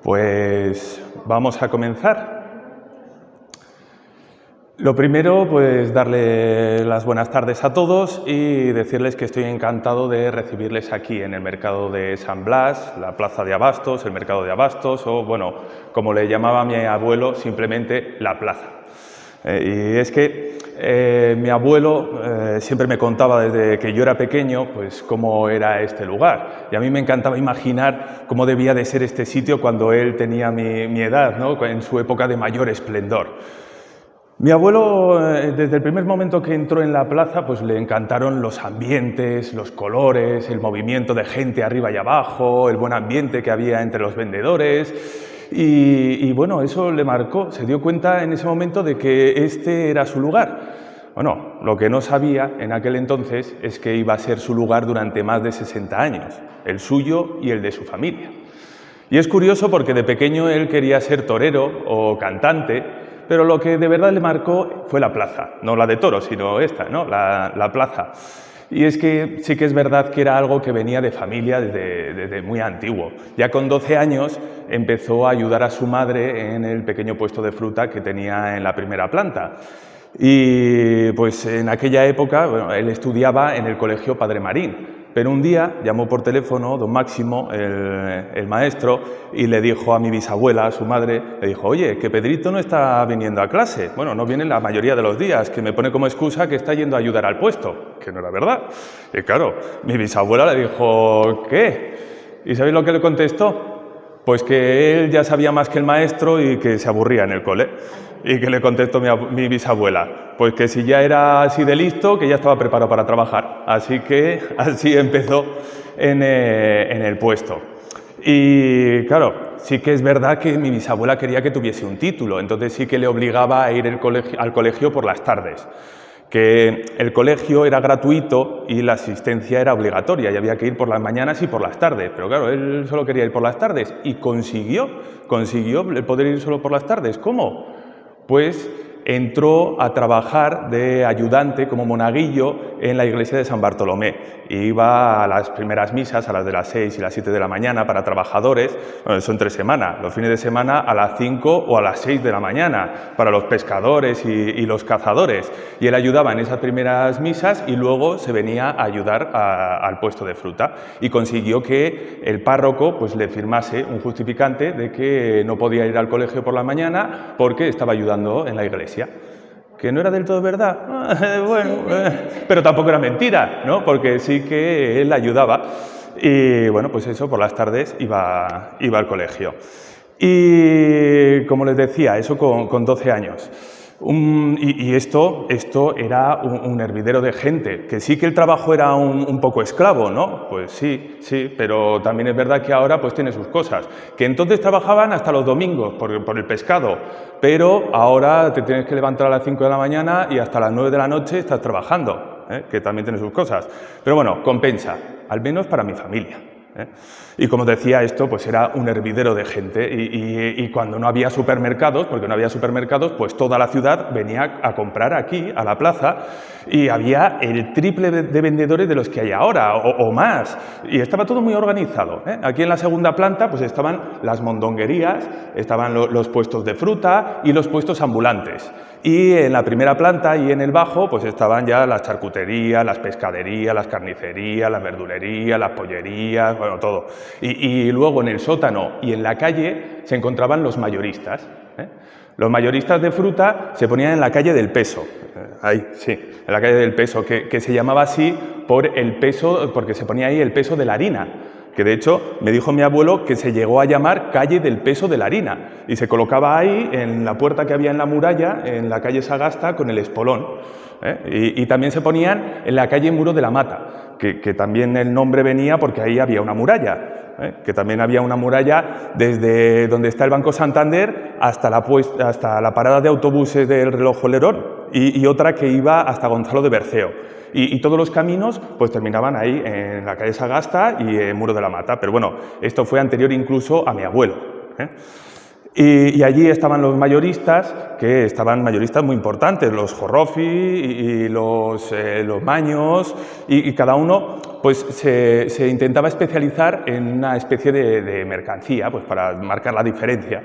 Pues vamos a comenzar. Lo primero, pues darle las buenas tardes a todos y decirles que estoy encantado de recibirles aquí en el mercado de San Blas, la plaza de Abastos, el mercado de Abastos o, bueno, como le llamaba mi abuelo, simplemente la plaza. Y es que mi abuelo siempre me contaba desde que yo era pequeño pues cómo era este lugar, y a mí me encantaba imaginar cómo debía de ser este sitio cuando él tenía mi edad, ¿no? En su época de mayor esplendor. Mi abuelo, desde el primer momento que entró en la plaza, pues le encantaron los ambientes, los colores, el movimiento de gente arriba y abajo, el buen ambiente que había entre los vendedores. Y bueno, eso le marcó, se dio cuenta en ese momento de que este era su lugar. Bueno, lo que no sabía en aquel entonces es que iba a ser su lugar durante más de 60 años, el suyo y el de su familia. Y es curioso porque de pequeño él quería ser torero o cantante, pero lo que de verdad le marcó fue la plaza, no la de toros, sino esta, ¿no? La plaza. Y es que sí que es verdad que era algo que venía de familia desde muy antiguo. Ya con 12 años empezó a ayudar a su madre en el pequeño puesto de fruta que tenía en la primera planta. Y pues en aquella época, bueno, él estudiaba en el colegio Padre Marín, pero un día llamó por teléfono don Máximo, el maestro, y le dijo a mi bisabuela, a su madre, le dijo: oye, que Pedrito no está viniendo a clase. Bueno, no viene la mayoría de los días, que me pone como excusa que está yendo a ayudar al puesto, que no era verdad. Y claro, mi bisabuela le dijo: ¿qué? ¿Y sabéis lo que le contestó? Pues que él ya sabía más que el maestro y que se aburría en el cole. ¿Y que le contestó mi bisabuela? Pues que si ya era así de listo, que ya estaba preparado para trabajar. Así que así empezó en el puesto. Y claro, sí que es verdad que mi bisabuela quería que tuviese un título, entonces sí que le obligaba a ir al colegio por las tardes. Que el colegio era gratuito y la asistencia era obligatoria y había que ir por las mañanas y por las tardes, pero claro, él solo quería ir por las tardes y consiguió el poder ir solo por las tardes. ¿Cómo? Pues entró a trabajar de ayudante como monaguillo en la iglesia de San Bartolomé. Iba a las primeras misas, a las de las 6 y las 7 de la mañana para trabajadores, bueno, eso entre semana, los fines de semana a las 5 o a las 6 de la mañana para los pescadores y los cazadores. Y él ayudaba en esas primeras misas y luego se venía a ayudar al puesto de fruta y consiguió que el párroco pues le firmase un justificante de que no podía ir al colegio por la mañana porque estaba ayudando en la iglesia. ¿Que no era del todo verdad? Bueno, pero tampoco era mentira, ¿no? Porque sí que él ayudaba. Y bueno, pues eso, por las tardes iba al colegio. Y como les decía, eso con 12 años. Y esto era un hervidero de gente, que sí que el trabajo era un poco esclavo, ¿no? Pues sí, pero también es verdad que ahora pues tiene sus cosas. Que entonces trabajaban hasta los domingos por el pescado, pero ahora te tienes que levantar a las 5 de la mañana y hasta las 9 de la noche estás trabajando, que también tiene sus cosas. Pero bueno, compensa, al menos para mi familia. Y como decía, esto pues era un hervidero de gente y cuando no había supermercados, porque no había supermercados, pues toda la ciudad venía a comprar aquí, a la plaza, y había el triple de vendedores de los que hay ahora, o más, y estaba todo muy organizado. Aquí en la segunda planta pues estaban las mondonguerías, estaban los puestos de fruta y los puestos ambulantes. Y en la primera planta y en el bajo pues estaban ya las charcuterías, las pescaderías, las carnicerías, las verdulerías, las pollerías, bueno, todo. Y luego en el sótano y en la calle se encontraban los mayoristas. Los mayoristas de fruta se ponían en la calle del Peso, ahí, sí, en la calle del Peso, que se llamaba así por el peso, porque se ponía ahí el peso de la harina. Que de hecho me dijo mi abuelo que se llegó a llamar calle del peso de la harina y se colocaba ahí en la puerta que había en la muralla, en la calle Sagasta, con el espolón. Y también se ponían en la calle Muro de la Mata, que también el nombre venía porque ahí había una muralla. Que también había una muralla desde donde está el Banco Santander hasta la parada de autobuses del Reloj Olerón y otra que iba hasta Gonzalo de Berceo. Y todos los caminos pues terminaban ahí en la calle Sagasta y en Muro de la Mata. Pero bueno, esto fue anterior incluso a mi abuelo. Y allí estaban los mayoristas, que estaban mayoristas muy importantes, los Jorrofi y los Maños, y cada uno pues, se intentaba especializar en una especie de mercancía, pues para marcar la diferencia.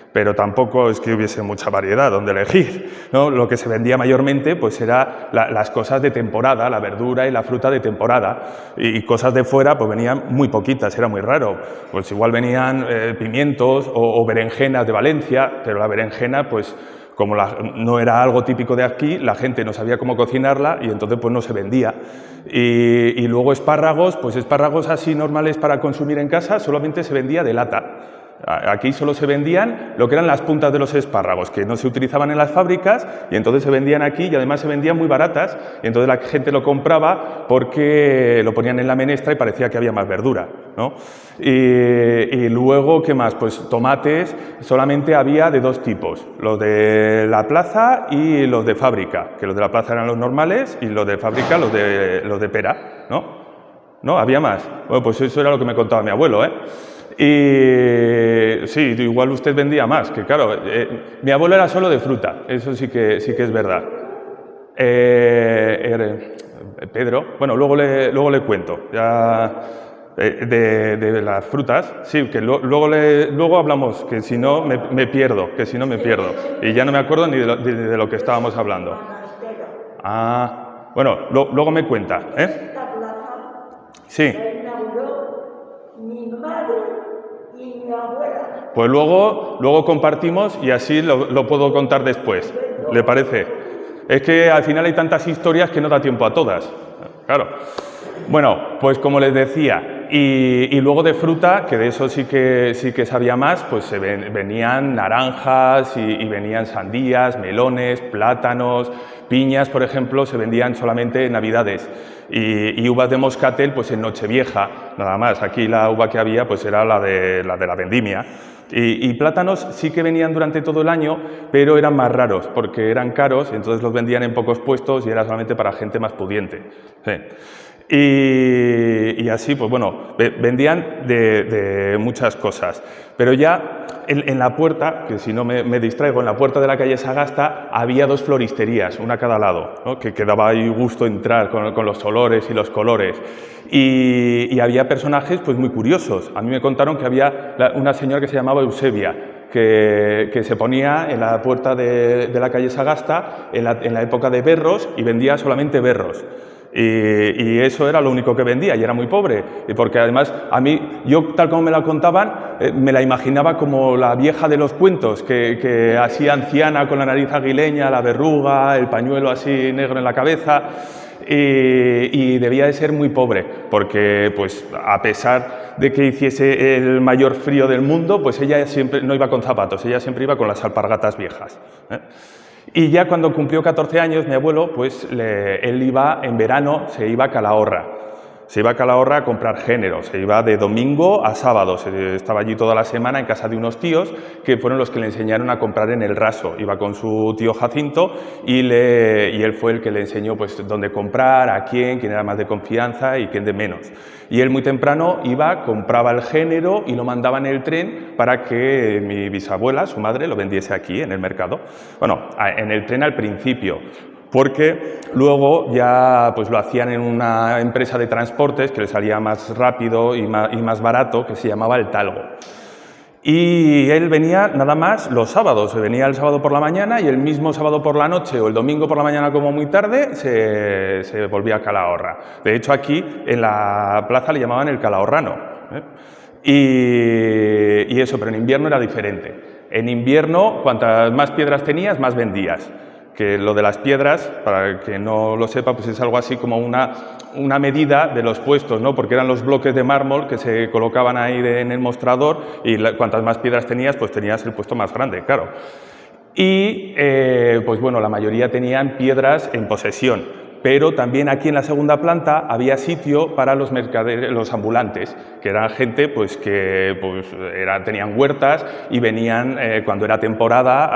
Pero tampoco es que hubiese mucha variedad donde elegir, ¿no? Lo que se vendía mayormente pues era las cosas de temporada, la verdura y la fruta de temporada, y cosas de fuera pues venían muy poquitas, era muy raro. Pues igual venían pimientos o berenjenas de Valencia, pero la berenjena pues como no era algo típico de aquí, la gente no sabía cómo cocinarla y entonces pues no se vendía. Y luego espárragos, pues espárragos así normales para consumir en casa solamente se vendía de lata. Aquí solo se vendían lo que eran las puntas de los espárragos, que no se utilizaban en las fábricas y entonces se vendían aquí y además se vendían muy baratas y entonces la gente lo compraba porque lo ponían en la menestra y parecía que había más verdura, ¿no? Y luego, ¿qué más? Pues tomates solamente había de dos tipos, los de la plaza y los de fábrica, que los de la plaza eran los normales y los de fábrica los de pera, ¿no? ¿No? ¿Había más? Bueno, pues eso era lo que me contaba mi abuelo, ¿eh? Y sí, igual usted vendía más, que claro, mi abuelo era solo de fruta, eso sí que es verdad. Pedro, bueno, luego le cuento, ya, de las frutas, sí, que luego hablamos, que si no me pierdo, y ya no me acuerdo ni de lo que estábamos hablando. Ah, bueno, luego me cuenta, ¿eh? Sí. Pues luego compartimos y así lo puedo contar después. ¿Le parece? Es que al final hay tantas historias que no da tiempo a todas. Claro. Bueno, pues como les decía, y luego de fruta, que de eso sí que sabía más, pues venían naranjas y venían sandías, melones, plátanos, piñas, por ejemplo, se vendían solamente en Navidades. Y uvas de moscatel, pues en Nochevieja, nada más. Aquí la uva que había, pues era la de la vendimia. Y plátanos sí que venían durante todo el año, pero eran más raros, porque eran caros, entonces los vendían en pocos puestos y era solamente para gente más pudiente. Sí. Y así, pues bueno, vendían de muchas cosas. Pero ya en la puerta, que si no me distraigo, en la puerta de la calle Sagasta había dos floristerías, una a cada lado, ¿no? Que daba ahí gusto entrar con los olores y los colores. Y había personajes pues muy curiosos. A mí me contaron que había una señora que se llamaba Eusebia, que se ponía en la puerta de la calle Sagasta en la época de berros y vendía solamente berros. Y eso era lo único que vendía y era muy pobre, porque además a mí, yo tal como me la contaban, me la imaginaba como la vieja de los cuentos, que así anciana con la nariz aguileña, la verruga, el pañuelo así negro en la cabeza, y debía de ser muy pobre, porque pues a pesar de que hiciese el mayor frío del mundo, pues ella siempre no iba con zapatos, ella siempre iba con las alpargatas viejas, ¿eh? Y ya cuando cumplió 14 años, mi abuelo, pues él iba en verano, se iba a Calahorra. Se iba a Calahorra a comprar género, se iba de domingo a sábado, estaba allí toda la semana en casa de unos tíos que fueron los que le enseñaron a comprar en el raso. Iba con su tío Jacinto y él fue el que le enseñó pues dónde comprar, a quién era más de confianza y quién de menos. Y él muy temprano iba, compraba el género y lo mandaba en el tren para que mi bisabuela, su madre, lo vendiese aquí en el mercado. Bueno, en el tren al principio, porque luego ya pues lo hacían en una empresa de transportes que le salía más rápido y más barato, que se llamaba El Talgo. Y él venía nada más los sábados, venía el sábado por la mañana y el mismo sábado por la noche o el domingo por la mañana como muy tarde se volvía a Calahorra. De hecho aquí en la plaza le llamaban el calahorrano, ¿eh? Y eso, pero en invierno era diferente. En invierno, cuantas más piedras tenías, más vendías. Que lo de las piedras, para el que no lo sepa, pues es algo así como una medida de los puestos, ¿no? Porque eran los bloques de mármol que se colocaban ahí en el mostrador y cuantas más piedras tenías, pues tenías el puesto más grande, claro. Y, pues bueno, la mayoría tenían piedras en posesión. Pero también aquí en la segunda planta había sitio para los mercaderes, los ambulantes, que eran gente pues, que pues, tenían huertas y venían cuando era temporada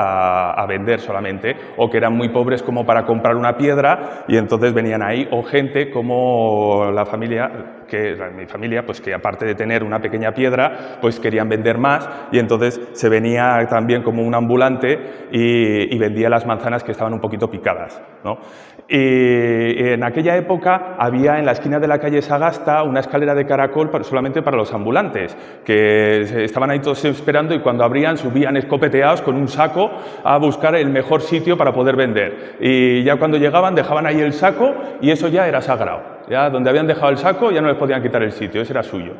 a vender solamente, o que eran muy pobres como para comprar una piedra y entonces venían ahí, o gente como la familia mi familia, pues que aparte de tener una pequeña piedra, pues querían vender más y entonces se venía también como un ambulante y vendía las manzanas que estaban un poquito picadas, ¿no? Y en aquella época había en la esquina de la calle Sagasta una escalera de caracol solamente para los ambulantes, que estaban ahí todos esperando y cuando abrían subían escopeteados con un saco a buscar el mejor sitio para poder vender. Y ya cuando llegaban dejaban ahí el saco y eso ya era sagrado. Ya donde habían dejado el saco ya no les podían quitar el sitio, ese era suyo.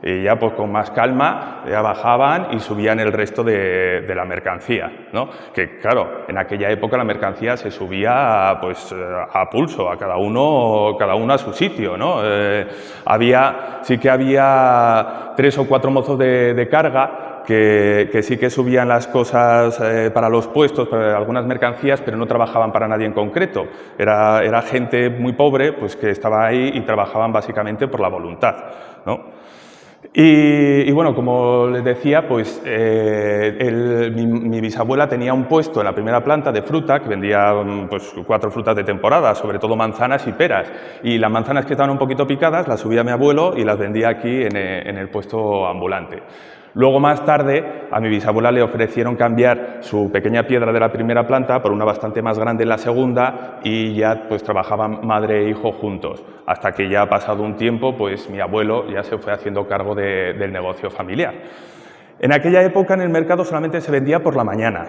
Y ya pues con más calma ya bajaban y subían el resto de la mercancía, ¿no? Que claro, en aquella época la mercancía se subía pues a pulso, a cada uno a su sitio, ¿no? Sí que había 3 o 4 mozos de carga que sí que subían las cosas para los puestos, para algunas mercancías, pero no trabajaban para nadie en concreto. Era gente muy pobre pues, que estaba ahí y trabajaban básicamente por la voluntad, ¿no? Y bueno, como les decía, pues mi bisabuela tenía un puesto en la primera planta de fruta que vendía pues, 4 frutas de temporada, sobre todo manzanas y peras. Y las manzanas que estaban un poquito picadas las subía mi abuelo y las vendía aquí en el puesto ambulante. Luego, más tarde, a mi bisabuela le ofrecieron cambiar su pequeña piedra de la primera planta por una bastante más grande en la segunda y ya pues trabajaban madre e hijo juntos. Hasta que ya ha pasado un tiempo, pues mi abuelo ya se fue haciendo cargo del negocio familiar. En aquella época en el mercado solamente se vendía por la mañana.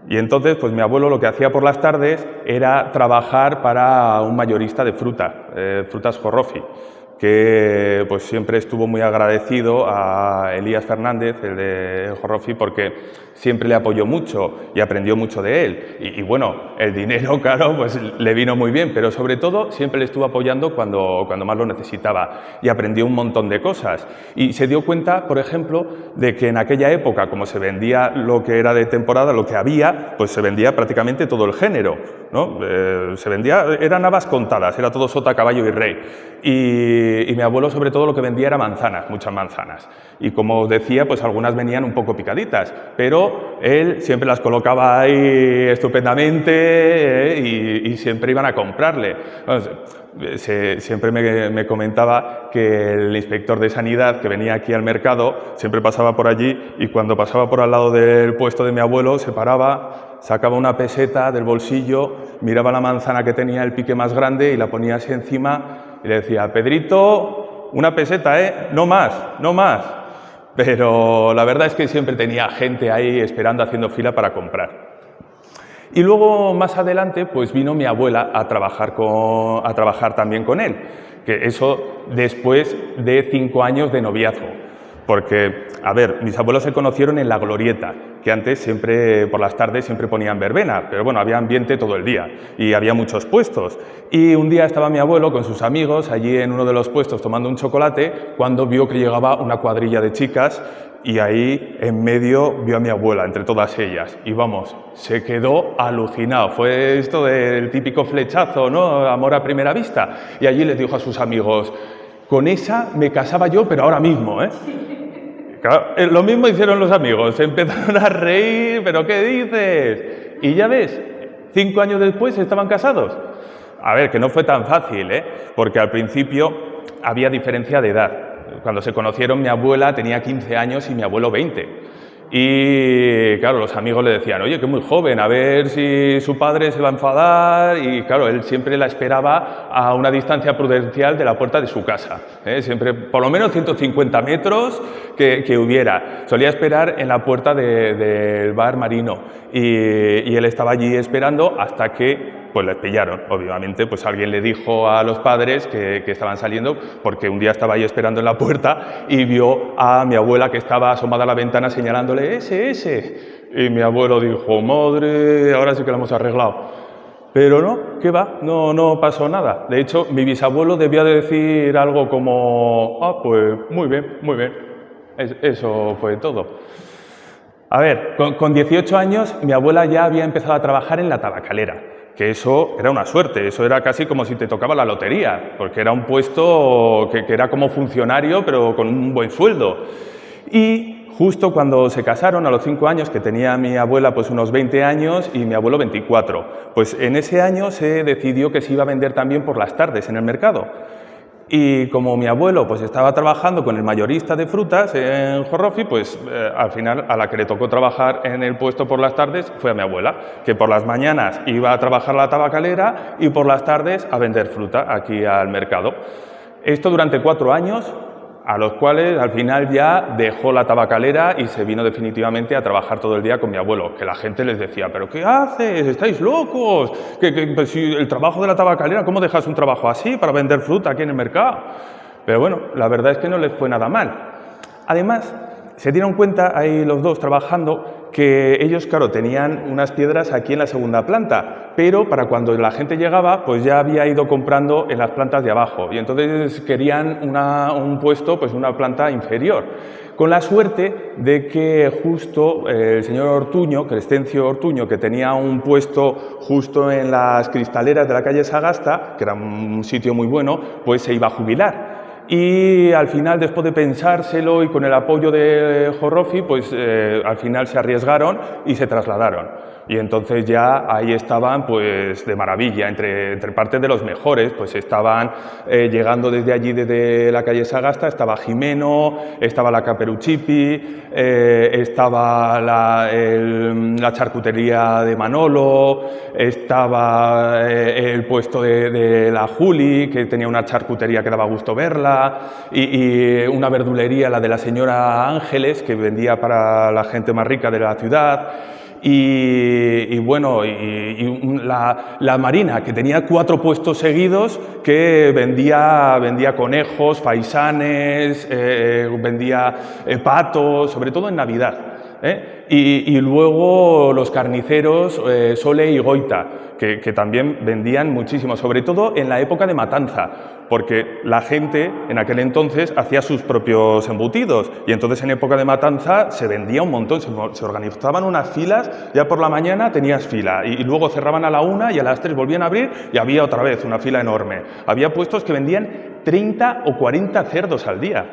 Y entonces, pues mi abuelo lo que hacía por las tardes era trabajar para un mayorista de frutas Jorrofi, que pues siempre estuvo muy agradecido a Elías Fernández, el de Jorrofi, porque siempre le apoyó mucho y aprendió mucho de él. Y bueno, el dinero, claro, pues le vino muy bien, pero sobre todo siempre le estuvo apoyando cuando más lo necesitaba y aprendió un montón de cosas. Y se dio cuenta, por ejemplo, de que en aquella época, como se vendía lo que era de temporada, lo que había, pues se vendía prácticamente todo el género, ¿no? Se vendía, eran habas contadas, era todo sota, caballo y rey. Y mi abuelo sobre todo lo que vendía era manzanas, muchas manzanas. Y como os decía, pues algunas venían un poco picaditas, pero él siempre las colocaba ahí estupendamente y siempre iban a comprarle. Siempre me comentaba que el inspector de sanidad que venía aquí al mercado siempre pasaba por allí y cuando pasaba por al lado del puesto de mi abuelo se paraba, sacaba una peseta del bolsillo, miraba la manzana que tenía el pique más grande y la ponía así encima y le decía: Pedrito, una peseta, no más, no más. Pero la verdad es que siempre tenía gente ahí esperando, haciendo fila para comprar. Y luego, más adelante, pues vino mi abuela a trabajar también con él, que eso después de 5 años de noviazgo. Porque, a ver, mis abuelos se conocieron en La Glorieta, que antes siempre, por las tardes, siempre ponían verbena, pero bueno, había ambiente todo el día y había muchos puestos. Y un día estaba mi abuelo con sus amigos allí en uno de los puestos tomando un chocolate cuando vio que llegaba una cuadrilla de chicas y ahí en medio vio a mi abuela entre todas ellas y vamos, se quedó alucinado. Fue esto del típico flechazo, ¿no? Amor a primera vista. Y allí les dijo a sus amigos: con esa me casaba yo, pero ahora mismo, ¿eh? Claro, lo mismo hicieron los amigos, se empezaron a reír, ¿pero qué dices? Y ya ves, 5 años después estaban casados. A ver, que no fue tan fácil, porque al principio había diferencia de edad. Cuando se conocieron, mi abuela tenía 15 años y mi abuelo 20. Y claro, los amigos le decían: oye, que es muy joven, a ver si su padre se va a enfadar. Y claro, él siempre la esperaba a una distancia prudencial de la puerta de su casa, siempre por lo menos 150 metros que hubiera. Solía esperar en la puerta del bar Marino y él estaba allí esperando hasta que pues les pillaron. Obviamente, pues alguien le dijo a los padres que estaban saliendo, porque un día estaba ahí esperando en la puerta y vio a mi abuela que estaba asomada a la ventana señalándole: ese. Y mi abuelo dijo: madre, ahora sí que lo hemos arreglado. Pero no, ¿qué va? No pasó nada. De hecho, mi bisabuelo debía de decir algo como: ah, pues muy bien, muy bien. Eso fue todo. A ver, con 18 años mi abuela ya había empezado a trabajar en la tabacalera, que eso era una suerte, eso era casi como si te tocaba la lotería, porque era un puesto que era como funcionario, pero con un buen sueldo. Y justo cuando se casaron, a los 5 años, que tenía mi abuela pues unos 20 años y mi abuelo 24, pues en ese año se decidió que se iba a vender también por las tardes en el mercado. Y como mi abuelo pues estaba trabajando con el mayorista de frutas en Jorrofi, pues al final a la que le tocó trabajar en el puesto por las tardes fue a mi abuela, que por las mañanas iba a trabajar a la tabacalera y por las tardes a vender fruta aquí al mercado. Esto durante 4 años, a los cuales al final ya dejó la tabacalera y se vino definitivamente a trabajar todo el día con mi abuelo, que la gente les decía, ¿pero qué haces? ¿Estáis locos? Pues, si el trabajo de la tabacalera, ¿cómo dejas un trabajo así para vender fruta aquí en el mercado? Pero bueno, la verdad es que no les fue nada mal. Además, se dieron cuenta ahí los dos trabajando que ellos, claro, tenían unas piedras aquí en la segunda planta, pero para cuando la gente llegaba, pues ya había ido comprando en las plantas de abajo y entonces querían un puesto, pues una planta inferior. Con la suerte de que justo el señor Ortuño, Crescencio Ortuño, que tenía un puesto justo en las cristaleras de la calle Sagasta, que era un sitio muy bueno, pues se iba a jubilar. Y al final, después de pensárselo y con el apoyo de Jorrofi, pues al final se arriesgaron y se trasladaron. Y entonces ya ahí estaban pues de maravilla, entre parte de los mejores, pues estaban llegando desde allí, desde la calle Sagasta, estaba Jimeno, estaba la Caperuchipi, estaba la charcutería de Manolo, estaba el puesto de la Juli, que tenía una charcutería que daba gusto verla, y una verdulería, la de la señora Ángeles, que vendía para la gente más rica de la ciudad. Y bueno, la Marina, que tenía 4 puestos seguidos, que vendía conejos, faisanes, vendía patos, sobre todo en Navidad. Y luego los carniceros Sole y Goita, que también vendían muchísimo, sobre todo en la época de matanza, porque la gente en aquel entonces hacía sus propios embutidos y entonces en época de matanza se vendía un montón, se organizaban unas filas, ya por la mañana tenías fila y luego cerraban a la 1 y a las 3 volvían a abrir y había otra vez una fila enorme. Había puestos que vendían 30 o 40 cerdos al día,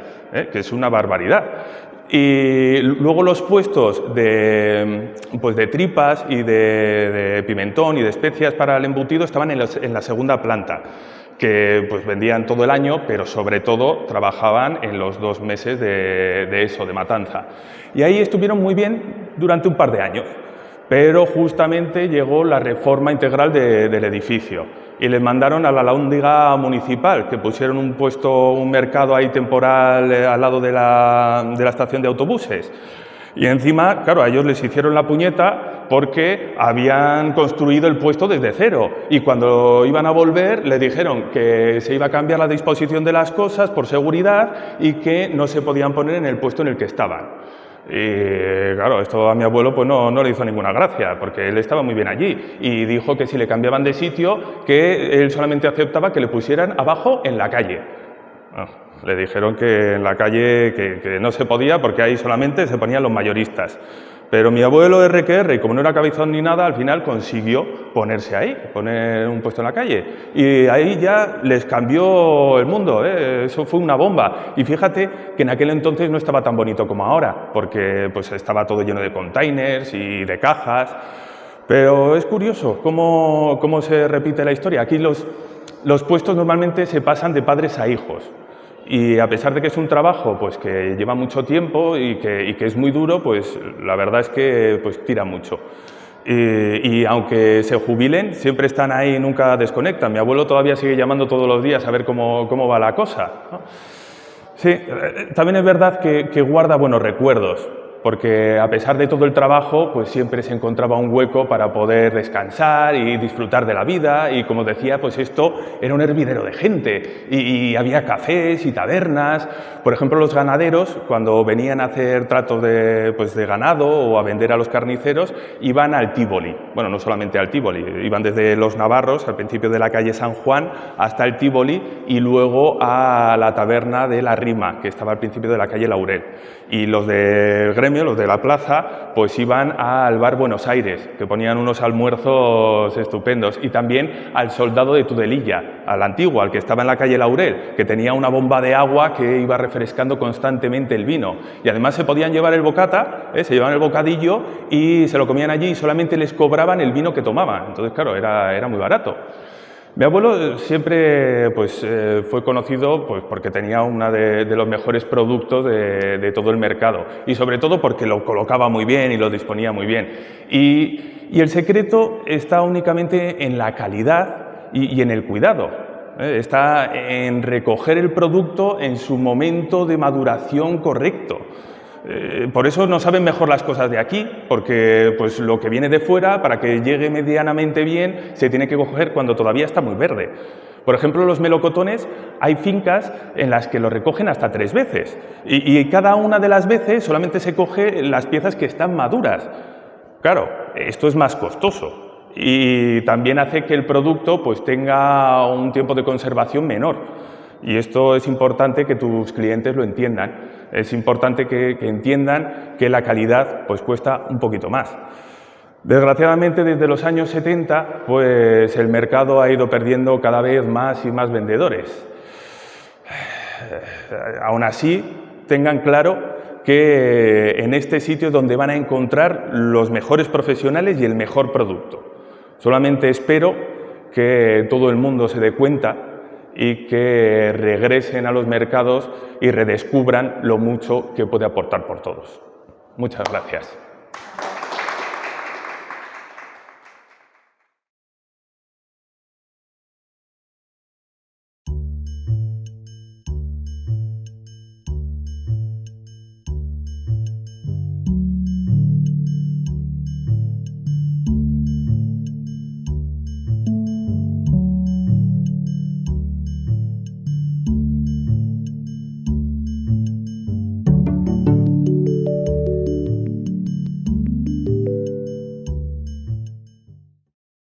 que es una barbaridad. Y luego los puestos de tripas y de pimentón y de especias para el embutido estaban en la segunda planta, que pues vendían todo el año, pero sobre todo trabajaban en los 2 meses de matanza. Y ahí estuvieron muy bien durante un par de años, pero justamente llegó la reforma integral del edificio y les mandaron a la alhóndiga municipal, que pusieron un mercado ahí temporal al lado de la estación de autobuses. Y encima, claro, a ellos les hicieron la puñeta porque habían construido el puesto desde cero y cuando iban a volver les dijeron que se iba a cambiar la disposición de las cosas por seguridad y que no se podían poner en el puesto en el que estaban. Y claro, esto a mi abuelo pues no le hizo ninguna gracia, porque él estaba muy bien allí y dijo que si le cambiaban de sitio, que él solamente aceptaba que le pusieran abajo en la calle. Bueno, le dijeron que en la calle que no se podía porque ahí solamente se ponían los mayoristas. Pero mi abuelo RQR, y como no era cabezón ni nada, al final consiguió ponerse ahí, poner un puesto en la calle. Y ahí ya les cambió el mundo, eso fue una bomba. Y fíjate que en aquel entonces no estaba tan bonito como ahora, porque pues estaba todo lleno de containers y de cajas. Pero es curioso cómo se repite la historia. Aquí los puestos normalmente se pasan de padres a hijos. Y a pesar de que es un trabajo pues, que lleva mucho tiempo y que es muy duro, pues la verdad es que pues, tira mucho. Y aunque se jubilen, siempre están ahí, nunca desconectan. Mi abuelo todavía sigue llamando todos los días a ver cómo va la cosa, ¿no? Sí, también es verdad que guarda buenos recuerdos, porque a pesar de todo el trabajo, pues siempre se encontraba un hueco para poder descansar y disfrutar de la vida y como decía, pues esto era un hervidero de gente y había cafés y tabernas. Por ejemplo, los ganaderos, cuando venían a hacer tratos de ganado o a vender a los carniceros, iban al Tívoli. Bueno, no solamente al Tívoli, iban desde Los Navarros, al principio de la calle San Juan, hasta el Tívoli y luego a la taberna de La Rima, que estaba al principio de la calle Laurel. Y los del gremio, los de la plaza, pues iban al bar Buenos Aires, que ponían unos almuerzos estupendos, y también al Soldado de Tudelilla, al antiguo, al que estaba en la calle Laurel, que tenía una bomba de agua que iba refrescando constantemente el vino. Y además se podían llevar el bocata, se llevaban el bocadillo y se lo comían allí y solamente les cobraban el vino que tomaban. Entonces, claro, era muy barato. Mi abuelo siempre pues, fue conocido pues, porque tenía uno de los mejores productos de todo el mercado y sobre todo porque lo colocaba muy bien y lo disponía muy bien. Y el secreto está únicamente en la calidad y en el cuidado. Está en recoger el producto en su momento de maduración correcto. Por eso no saben mejor las cosas de aquí, porque pues, lo que viene de fuera, para que llegue medianamente bien, se tiene que coger cuando todavía está muy verde. Por ejemplo, los melocotones, hay fincas en las que lo recogen hasta 3 veces y cada una de las veces solamente se coge las piezas que están maduras. Claro, esto es más costoso y también hace que el producto pues, tenga un tiempo de conservación menor. Y esto es importante que tus clientes lo entiendan. Es importante que entiendan que la calidad pues, cuesta un poquito más. Desgraciadamente, desde los años 70, pues, el mercado ha ido perdiendo cada vez más y más vendedores. Aún así, tengan claro que en este sitio es donde van a encontrar los mejores profesionales y el mejor producto. Solamente espero que todo el mundo se dé cuenta y que regresen a los mercados y redescubran lo mucho que puede aportar por todos. Muchas gracias.